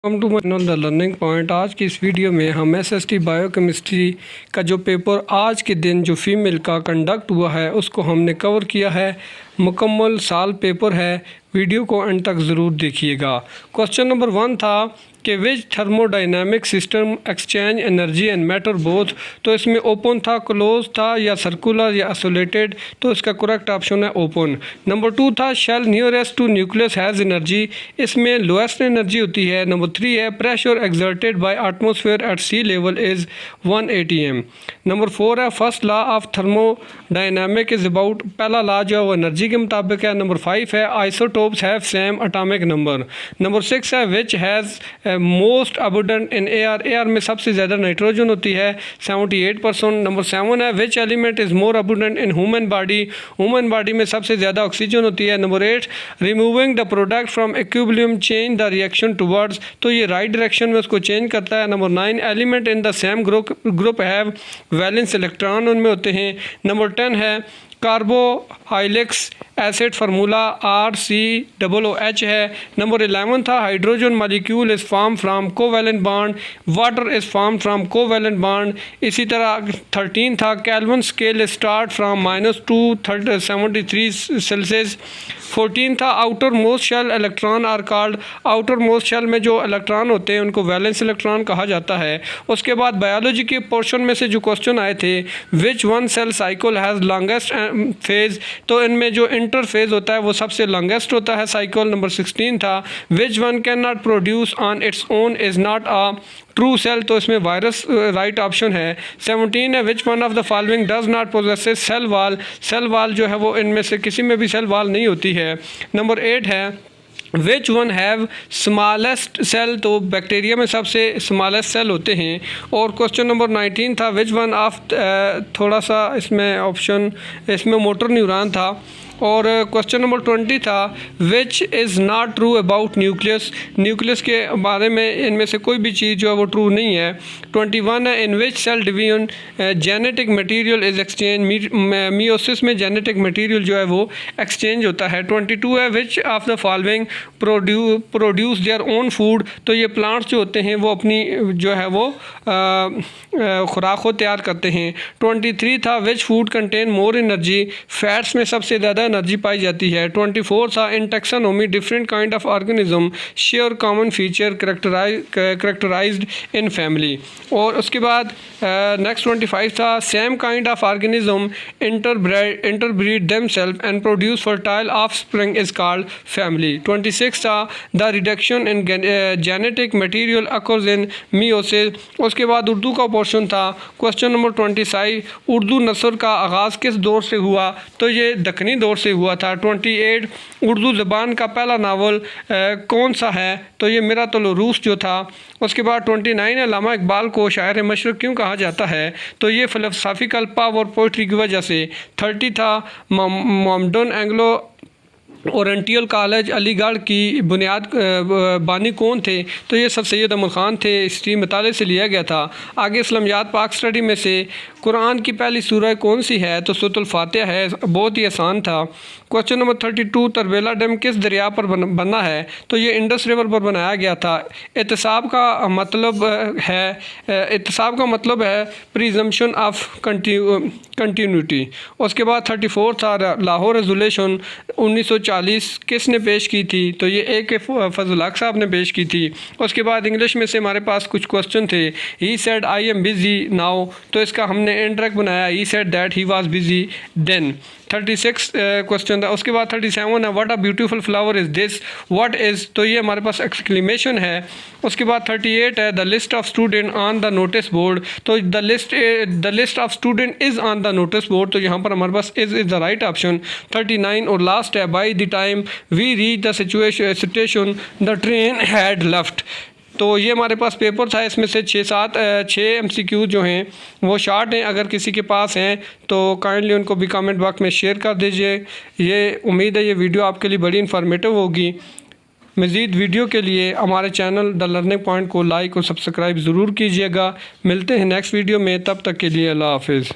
Welcome to my channel the learning point. आज की इस वीडियो में हम एसएसटी बायोकेमिस्ट्री का जो पेपर आज के दिन जो फीमेल का कंडक्ट हुआ है उसको हमने कवर किया है। मुकम्मल साल पेपर है, वीडियो को अंत तक ज़रूर देखिएगा। क्वेश्चन नंबर 1 था कि which thermodynamic system exchange energy and matter both. तो इसमें ओपन था, क्लोज था या सर्कुलर या आइसोलेटेड, तो इसका करेक्ट ऑप्शन है ओपन। नंबर 2 था shell nearest to nucleus has energy, इसमें लोएस्ट एनर्जी होती है। नंबर 3 है pressure exerted by atmosphere at sea level is 1 atm। Number 4 है first law of thermodynamic is about, पहला लॉ जो है वो एनर्जी के मुताबिक है। नंबर 5 है isotopes have same atomic number. Number 6 है which has most abundant in air, air में सबसे ज़्यादा नाइट्रोजन होती है 78%। नंबर 7 है which element is more abundant in human body, human body में सबसे ज़्यादा ऑक्सीजन होती है। Number 8 removing the product from equilibrium change the reaction towards, तो ये राइट डायरेक्शन में उसको चेंज करता है। Number 9 element in the same group have valence electron उनमें होते हैं। नंबर 10 है कार्बोहाइलिक्स एसिड फार्मूला RCOOH है। नंबर 11 था hydrogen molecule is form from covalent bond, water is form from covalent bond. इसी तरह 13 था Kelvin scale start from -2 73 Celsius. 14 था outermost shell electron are called, outermost shell में जो electron होते हैं उनको वैलेंस इलेक्ट्रॉन कहा जाता है। उसके बाद बायोलॉजी के पोर्शन में से जो क्वेश्चन आए थे which one cell cycle has longest phase, तो इनमें जो इंटरफेज होता है वो सबसे लॉन्गेस्ट होता है साइकिल। नंबर 16 था which one can not produce on its own is not a true cell, तो इसमें वायरस राइट ऑप्शन है। 17 है which one of the following does not possesses cell wall, cell wall जो है वो इनमें से किसी में भी सेल वॉल नहीं होती है। नंबर 8 है which one have smallest cell, तो बैक्टीरिया में सबसे स्मॉलेस्ट सेल होते हैं। और क्वेश्चन नंबर 19 था विच वन ऑफ, थोड़ा सा इसमें ऑप्शन, इसमें मोटर न्यूरॉन था। और क्वेश्चन नंबर 20 था which is not true about nucleus, nucleus के बारे में इनमें से कोई भी चीज़ जो है वो ट्रू नहीं है। 21 है in which cell division genetic material is exchange, meiosis में जेनेटिक मटेरियल जो है वो एक्सचेंज होता है। 22 है which of the following produce their own food, तो ये प्लांट्स जो होते हैं वो अपनी जो है वो खुराक को तैयार करते हैं। 23 था which food contain more energy, fats में सबसे ज़्यादा एनर्जी पाई जाती है। 24 था in taxonomy different kind of organism share common feature characterised in family. और उसके बाद नेक्स्ट 25 था same kind of organism interbreed themselves and produce fertile offspring is called family. 26 था the reduction in genetic material occurs in meiosis. उसके बाद उर्दू का portion था question number 26 Urdu नस्र का आगाज़ किस दौर से हुआ, तो ये दक्कनी दौर से हुआ था। 28 उर्दू ज़बान का पहला नावल कौन सा है, तो ये मिरातुल उरूस जो था। उसके बाद 29 अल्लामा इकबाल को शायर मशरक़ क्यों कहा जाता है, तो ये फ़िलोसॉफ़िकल पावर पोइट्री की वजह से। 30 था Mohammedan Anglo oriental college Aligarh की बुनियाद बानी कौन थे, तो ये सर सैयद अहमद ख़ान थे, हिस्ट्री मताले से लिया गया था। आगे इस्लामियात पाक स्टडी में से कुरान की पहली सूरह कौन सी है, तो सूरतुल फातिहा है, बहुत ही आसान था। क्वेश्चन नंबर 32 तरबेला डैम किस दरिया पर बना है, तो ये इंडस रिवर पर बनाया गया था। एहतसाब का मतलब है प्रिजम्पशन ऑफ कंटिन्यूटी। उसके बाद 34 था लाहौर रेजोल्यूशन 1940 किसने पेश की थी, तो ये AK फजल हक साहब ने पेश की थी। उसके बाद इंग्लिश में से हमारे पास कुछ क्वेश्चन थे। ही said I am busy now, तो इसका हमने इंटरेक्ट बनाया। He said that he was busy then. 36 question था। उसके बाद 37 है what a beautiful flower is this, what is, तो ये हमारे पास एक्सक्लेमेशन है। उसके बाद 38 है the list of student on the notice board, तो the list of student is on the notice board, तो यहाँ पर हमारे पास इज़ द राइट ऑप्शन। 39 और लास्ट है by the time we reach the situation the train had left, तो ये हमारे पास पेपर था। इसमें से 6 MCQ जो हैं वो शॉर्ट हैं, अगर किसी के पास हैं तो काइंडली उनको भी कमेंट बॉक्स में शेयर कर दीजिए। ये उम्मीद है ये वीडियो आपके लिए बड़ी इन्फॉर्मेटिव होगी। मज़ीद वीडियो के लिए हमारे चैनल द लर्निंग पॉइंट को लाइक और सब्सक्राइब ज़रूर कीजिएगा। मिलते हैं नेक्स्ट वीडियो में, तब तक के लिए अल्लाह हाफिज़।